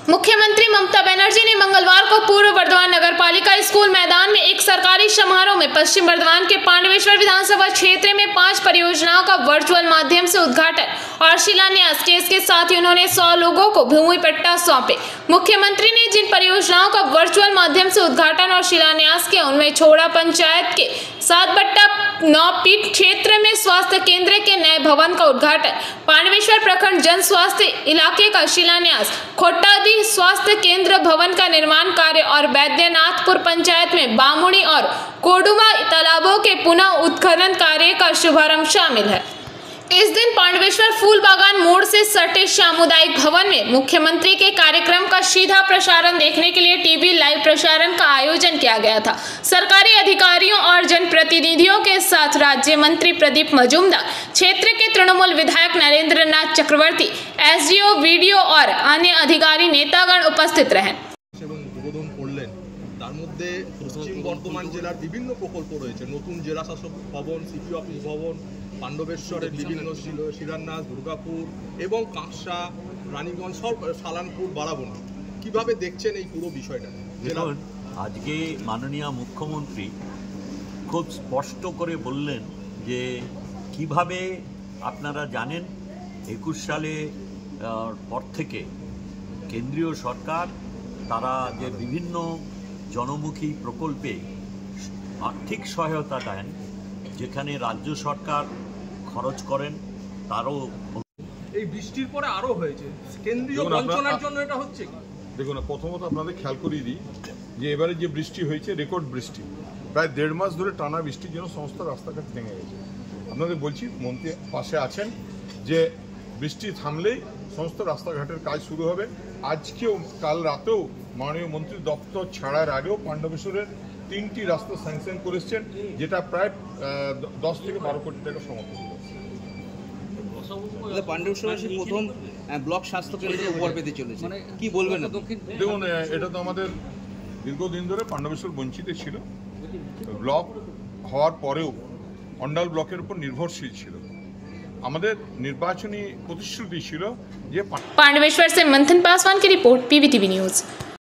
मुख्यमंत्री ममता बनर्जी ने मंगलवार को पूर्व बर्धमान नगरपालिका स्कूल मैदान में एक सरकारी समारोह में पश्चिम बर्धमान के पांडवेश्वर विधानसभा क्षेत्र में 5 परियोजनाओं का वर्चुअल माध्यम से उद्घाटन और शिलान्यास किए। इसके साथ ही उन्होंने 100 लोगों को भूमि पट्टा सौंपे। मुख्यमंत्री ने जिन परियोजनाओं का वर्चुअल माध्यम से उद्घाटन और शिलान्यास किया उनमें छोड़ा पंचायत के 7/9 पीठ क्षेत्र में स्वास्थ्य केंद्र के नए भवन का उद्घाटन, पांडवेश्वर प्रखंड जन स्वास्थ्य इलाके का शिलान्यास, खोटादी स्वास्थ्य केंद्र भवन का निर्माण कार्य और बैद्यनाथपुर पंचायत में बामुड़ी और कोडुमा तालाबों के पुनः उत्खनन कार्य का शुभारंभ शामिल है। इस दिन पांडवेश्वर फूल बागान मोड़ से सटे सामुदायिक भवन में मुख्यमंत्री के कार्यक्रम का सीधा प्रसारण देखने के लिए टीवी लाइव प्रसारण का आयोजन किया गया था। सरकारी अधिकारियों और जनप्रतिनिधियों के साथ राज्य मंत्री प्रदीप मजूमदार, क्षेत्र के तृणमूल विधायक नरेंद्र नाथ चक्रवर्ती, एसडीओ, वीडियो और अन्य अधिकारी नेतागण उपस्थित रहे। তার মধ্যে পশ্চিম বর্ধমান জেলার বিভিন্ন প্রকল্প রয়েছে, নতুন জেলা শাসক ভবন, সিপি অফিস ভবন, পাণ্ডবেশ্বরের বিভিন্ন শিলান্যাস, দুর্গাপুর এবং কাঁকসা, রানীগঞ্জ, সালানপুর, বারাবণী। কিভাবে দেখছেন এই পুরো বিষয়টা? দেখুন, আজকে মাননীয় মুখ্যমন্ত্রী খুব স্পষ্ট করে বললেন যে কিভাবে আপনারা জানেন 21 সালে পর থেকে কেন্দ্রীয় সরকার তারা যে বিভিন্ন জনমুখী প্রকল্পে আর্থিক সহায়তা দেন, যেখানে রাজ্য সরকার খরচ করেন তারও। এই বৃষ্টির পরে আরো হয়েছে, কেন্দ্রীয় বঞ্চনার জন্য এটা হচ্ছে কি? দেখুন, প্রথমত আপনাদের খেয়াল করিয়ে দিই যে এবারে যে বৃষ্টি হয়েছে রেকর্ড বৃষ্টি, প্রায় 1.5 মাস ধরে টানা বৃষ্টির জন্য সমস্ত রাস্তাঘাট ভেঙে গেছে। আপনাদের বলছি, মন্ত্রী পাশে আছেন, যে বৃষ্টি থামলেই সমস্ত রাস্তাঘাটের কাজ শুরু হবে। আজকেও, কাল রাতেও মাননীয় মন্ত্রী দপ্তর ছাড়ার আগেও পাণ্ডবেশ্বরের 3টি রাস্তা স্যাংশন করেছেন, যেটা প্রায় 10 থেকে 12 কোটি টাকা সমর্থন। পাণ্ডবেশ্বরের প্রথম ব্লক স্বাস্থ্য কেন্দ্রের উপর পেতে চলেছে, কি বলবেন? দেখুন, এটা তো আমাদের দীর্ঘদিন ধরে পাণ্ডবেশ্বর বঞ্চিত ছিল। ব্লক হওয়ার পরেও অন্ডাল ব্লকের উপর নির্ভরশীল ছিল। আমাদের নির্বাচনী প্রতিশ্রুতি ছিল যে। पांडवेश्वर से मंथन पासवान की रिपोर्ट, पीवीटीवी न्यूज।